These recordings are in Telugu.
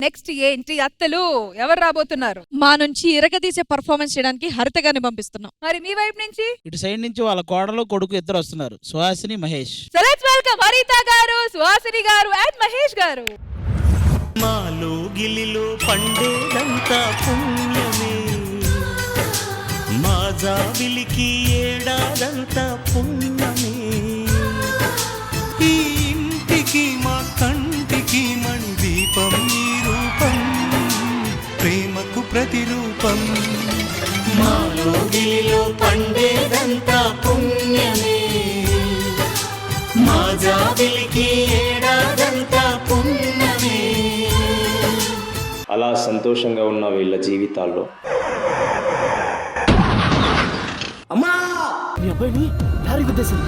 నెక్స్ట్ ఏంటి అత్తలు ఎవరు రాబోతున్నారు? మా నుంచి ఇరగదీసే పర్ఫార్మెన్స్ చేయడానికి హరిత గారిని పంపిస్తున్నాం. మరి మీ వైపు నుంచి? ఇటు సైడ్ నుంచి వాళ్ళ కోడలు కొడుకు ఇద్దరు వస్తున్నారు, Suhasini Mahesh. So let's welcome హరిత గారు, సుహాసిని గారు అండ్ మహేష్ గారు. మాలో గిలిలో పండేదంతా పుణ్యమే, మా జాబిలికి ఏడాదంతా పుణ్యమే. ఈ ఇంటికి మా కంటికి మణి దీపం ఈ రూపం, ప్రేమకు ప్రతిరూపం. మాలో గిలిలో పండేదంతా పుణ్యమే, మా జాబిలికి ఏడాదంతా పుణ్యమే. అలా సంతోషంగా ఉన్న వీళ్ళ జీవితాల్లో అమ్మా మీ అబ్బాయిని లారీ గుద్దేసింది.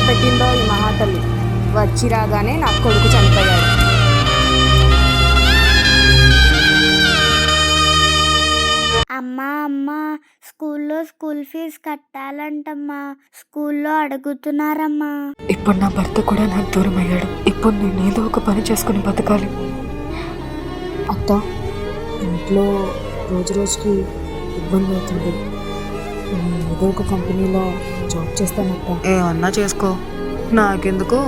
పెట్టిందో ఈ మహాతల్లి. వచ్చి రాగానే నా కొడుకు చనిపోయాడు. అమ్మా స్కూల్లో స్కూల్ ఫీజు కట్టాలంటమ్మా, స్కూల్లో అడుగుతున్నారమ్మా. ఇప్పుడు నా భర్త కూడా నాకు దూరం అయ్యాడు. ఇప్పుడు నేను ఏదో ఒక పని చేసుకుని బతకాలి. అత్త, ఇంట్లో రోజు రోజుకి ఇబ్బంది అవుతుంది. ఏదో ఒక కంపెనీలో జాబ్ చేస్తానత్త. ఏమన్నా చేసుకో, నాకెందుకు.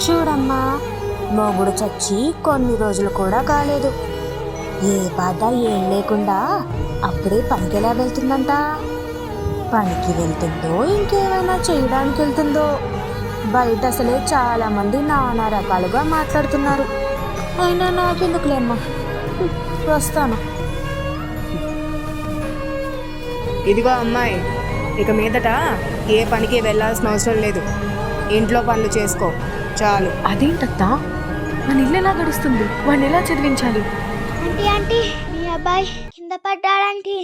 చూడమ్మా, మొగుడు చచ్చి కొన్ని రోజులు కూడా కాలేదు. ఏ బాధ ఏం లేకుండా అప్పుడే పనికి ఎలా వెళ్తుందంట? పనికి వెళ్తుందో ఇంకేమైనా చేయడానికి వెళ్తుందో? బయట అసలే చాలా మంది నానా రకాలుగా మాట్లాడుతున్నారు. అయినా నాకెందుకులేమ్మా, వస్తాను. ఇదిగో అమ్మాయి, ఇక మీదట ఏ పనికి వెళ్ళాల్సిన అవసరం లేదు. ఇంట్లో పనులు చేసుకో చాలు. అదేంటత్తా, మన ఇల్లు ఎలా గడుస్తుంది? వాడిని ఎలా చదివించాలి? ఆంటీ మీ అబ్బాయి కింద పడ్డాడంటీ.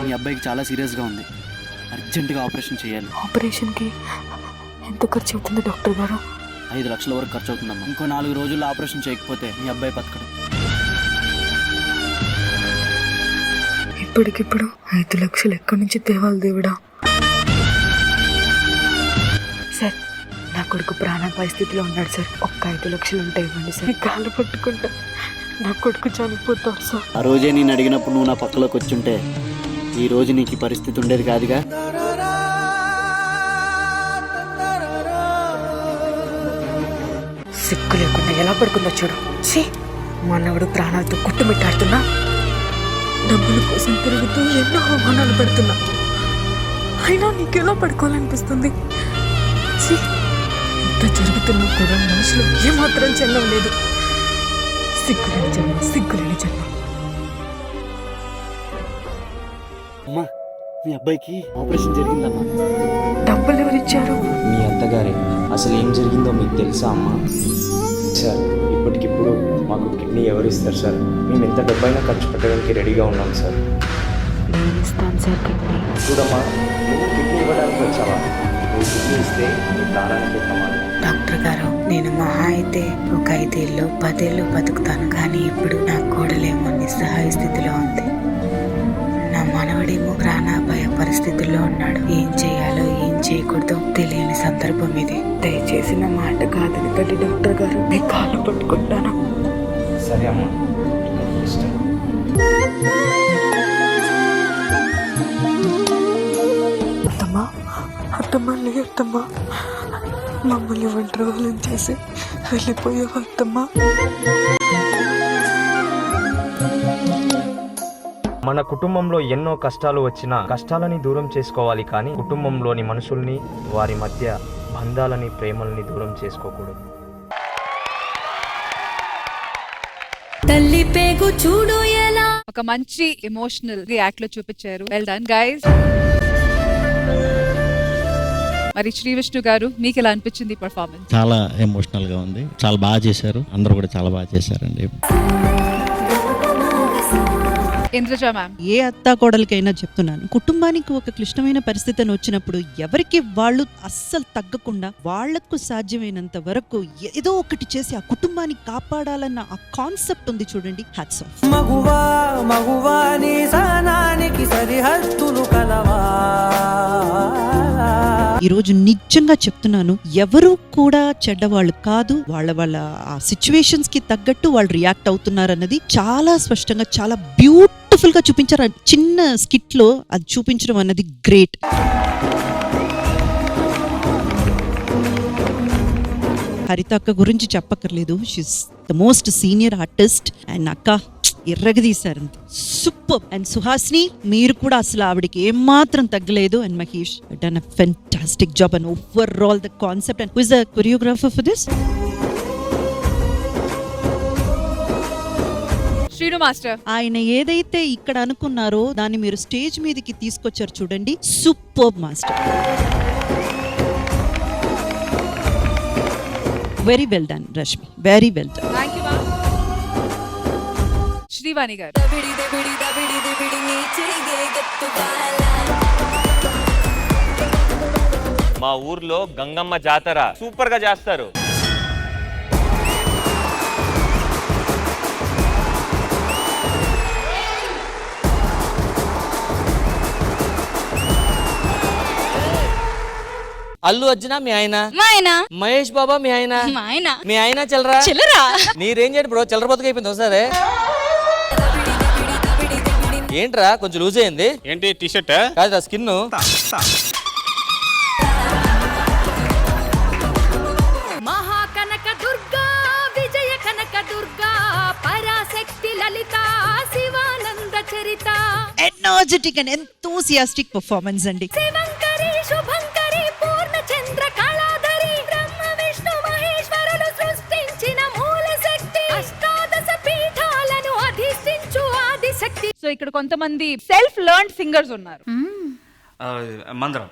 మీ అబ్బాయికి చాలా సీరియస్గా ఉంది, అర్జెంటుగా ఆపరేషన్ చేయాలి. ఆపరేషన్కి ఎంత ఖర్చు అవుతుంది డాక్టర్ గారు? 5 లక్షల వరకు ఖర్చు అవుతుందమ్మా. ఇంకో 4 రోజుల్లో ఆపరేషన్ చేయకపోతే మీ అబ్బాయి బతకడు. ఇప్పటికిప్పుడు 5 లక్షలు ఎక్కడి నుంచి తేవాలి దేవుడా? సార్, నా కొడుకు ప్రాణాపాయ స్థితిలో ఉన్నాడు సార్. ఒక్క 5 లక్షలు ఉంటే ఇవ్వండి సార్. కాళ్ళు పట్టుకుంటా, నా కొడుకు చనిపోతాడు సార్. ఆ రోజే నేను అడిగినప్పుడు నువ్వు నా పక్కలోకి వచ్చుంటే ఈ రోజు నీకు ఈ పరిస్థితి ఉండేది కాదుగా. సిగ్గు లేకుండా ఎలా పడుకుందో చూడు. ఛీ, మనవడు ప్రాణాలతో కుట్టుమిట్టాడుతున్నా, డబ్బుల కోసం తిరుగుతూ ఎన్నో అవమానాలు పెడుతున్నా, అయినా నీకెలా పడుకోవాలనిపిస్తుంది? ఛీ, ఇంత జరుగుతున్నా కూడా మనుషులు ఏమాత్రం చెల్లం లేదు. సిగ్గులేని జన్మ, సిగ్గులేని జన్మ. అమ్మా, మీ అబ్బాయికి ఆపరేషన్ జరిగిందమ్మా. డబ్బులు ఎవరిచ్చారు? మీ అత్తగారే. అసలు ఏం జరిగిందో మీకు తెలుసా అమ్మా? సార్, ఇప్పటికిప్పుడు మాకు కిడ్నీ ఎవరు ఇస్తారు సార్? మేము ఎంత డబ్బైనా ఖర్చు పెట్టడానికి రెడీగా ఉన్నాం సార్. నేను ఇస్తాను సార్ కిడ్నీ. చూడమ్మా, నువ్వు కిడ్నీ ఇవ్వడానికి వచ్చావా? నువ్వు కిడ్నీ ఇస్తే నీ ప్రాణానికి ప్రమాదం. డాక్టర్ గారు, నేను మహా అయితే ఒక 5 ఏళ్ళు 10 ఏళ్ళు బతుకుతాను, కానీ ఇప్పుడు నా కోడలేమో నిస్సహాయ స్థితిలో ఉంది. నా మనవడేమో ప్రాణాపాయ పరిస్థితుల్లో ఉన్నాడు. ఏం చేయాలో ఏం చేయకూడదో తెలియని సందర్భం ఇది. దయచేసి నా మాట కాదని కట్టి డాక్టర్ గారు, మీ కాళ్ళు పట్టుకుంటాను. సరే అమ్మా, ఇంకా నీ ఇష్టం. అత్తమ్మా, అత్తమ్మా లేదమ్మా, మమ్మల్ని ఒంటరి వాళ్ళని చేసి వెళ్ళిపోయావా అత్తమ్మా? మన కుటుంబంలో ఎన్నో కష్టాలు వచ్చినా కష్టాలని దూరం చేసుకోవాలి, కానీ కుటుంబంలోని మనుషుల్ని, వారి మధ్య బంధాలని, ప్రేమల్ని దూరం చేసుకోకూడదు. తల్లి పేగు చూడు ఎలా. ఒక మంచి ఎమోషనల్ యాక్ట్ లో చూపించారు. Well done guys. మరి శ్రీ విష్ణు గారు మీకు ఎలా అనిపించింది పర్ఫార్మెన్స్? చాలా ఎమోషనల్ గా ఉంది. చాలా బాగా చేశారు. అందరూ కూడా చాలా బాగా చేశారండి. ఇంద్రజ మ్యామ్. ఏ అత్తా కోడలికైనా చెప్తున్నాను, కుటుంబానికి ఒక క్లిష్టమైన పరిస్థితి అని వచ్చినప్పుడు ఎవరికి వాళ్ళు అస్సలు తగ్గకుండా వాళ్లకు సాధ్యమైనంత వరకు ఏదో ఒకటి చేసి ఆ కుటుంబాన్ని కాపాడాలన్న ఆ కాన్సెప్ట్ ఉంది చూడండి. Hats off. మగువా మగువా నీ సహనానికి సరిహద్దులు కలవా. ఈ రోజు నిజంగా చెప్తున్నాను, ఎవరు కూడా చెడ్డవాళ్ళు కాదు. వాళ్ళ ఆ సిచ్యువేషన్స్ కి తగ్గట్టు వాళ్ళు రియాక్ట్ అవుతున్నారన్నది చాలా స్పష్టంగా, చాలా బ్యూటిఫుల్ గా చూపించారు. ఆ చిన్న స్కిట్ లో అది చూపించడం అన్నది గ్రేట్. హరిత అక్క గురించి చెప్పక్కర్లేదు. She's the most senior artist and అక్క ఎర్రగదీశారు, సూపర్. అండ్ సుహాసిని, మీరు కూడా అసలు ఆవిడకి ఏమాత్రం తగ్గలేదు. And Mahesh done a fantastic job and overall the concept. And who is the choreographer for this? Srinu master. ఆయన ఏదైతే ఇక్కడ అనుకున్నారో దాన్ని మీరు స్టేజ్ మీదకి తీసుకొచ్చారు చూడండి. Super master. Very well done Rashmi, very well done. Thank you ma'am. Srivani గారు. మా ఊర్లో గంగమ్మ జాతర సూపర్ గా చేస్తారు. అల్లు అర్జున మీ ఆయన, మా ఆయన. మహేష్ బాబా మీ ఆయన, మా ఆయన. మీ ఆయన చిల్లరా చిల్లరా. నీ రేంజ్ ఏంటి బ్రో? చిల్లర బతుకు అయిపోయింది ఒకసారి. ఏంట్రా కొంచెం లూజ్ అయింది? ఏంటి టీ షర్ట్? కాదురా స్కిన్. మహాకనక దుర్గా, విజయ కనక దుర్గా, పరాశక్తి లలిత, శివానంద చరిత. ఎనర్జెటిక్ అండ్ ఎంతూసియాస్టిక్ పర్ఫార్మెన్స్ అండి. శివంకరి, శుభంకరి, పూర్ణచంద్ర కళాధరి, బ్రహ్మ విష్ణు మహేశ్వరులు సృష్టించిన మూల శక్తి, అష్టాదశ పీఠాలను అధిష్ఠించు ఆదిశక్తి. సో ఇక్కడ కొంతమంది సెల్ఫ్ లెర్న్డ్ సింగర్స్ ఉన్నారు. మందరం.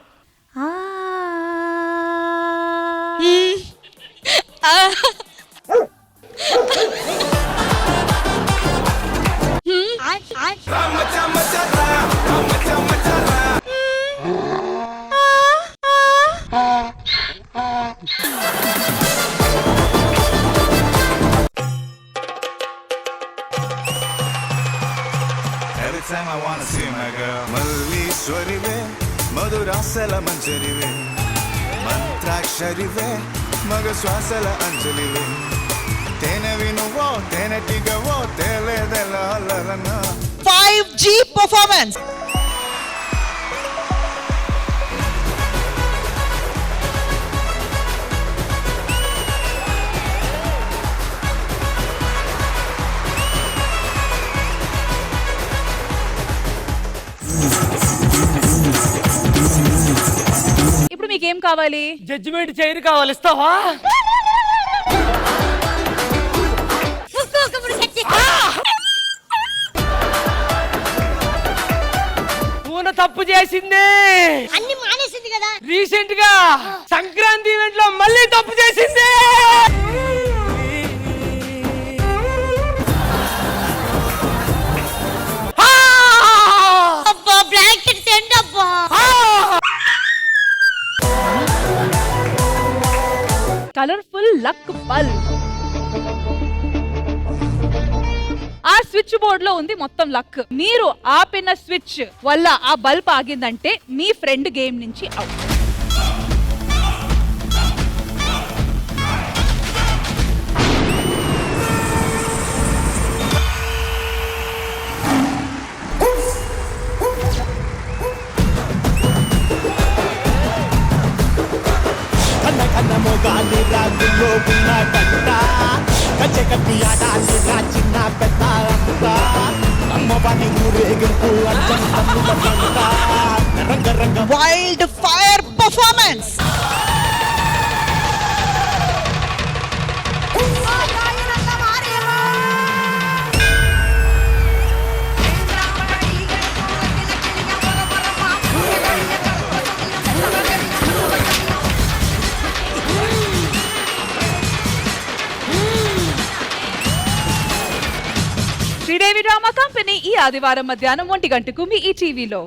Every time I wanna see my girl. మల్లీశ్వరివే, మధురాసల మంజరివే, మంత్రాక్షరివే, మగ శ్వాసల అంజలివే, తేనెవి నువ్వో తేనెటిగవో తేలేదెల 5G performance. ఇప్పుడు మీకేం కావాలి? జడ్జిమెంట్ చైర్ కావాలి, ఇస్తావా? తప్పు చేసింది, అన్ని మానేసింది కదా. రీసెంట్ గా సంక్రాంతి ఈవెంట్ లో మళ్ళీ తప్పు చేసింది. Colourful luck bulb. ఆ స్విచ్ బోర్డ్ లో ఉంది మొత్తం లక్. మీరు ఆపిన స్విచ్ వల్ల ఆ బల్బ్ ఆగిందంటే మీ ఫ్రెండ్ గేమ్ నుంచి అవుట్. మొగాలి రాజులో ఉన్న కట్ట, కచ్చ కట్టి ఆడాలి రాచిన పెద్ద అంత, అమ్మవారి ఊరేగింపు అర్జం తమ్ముల పంట, రంగ రంగ wild fire performance. Sridevi drama company ఈ ఆదివారం మధ్యాహ్నం 1 గంటకు మీ ఈ టీవీలో.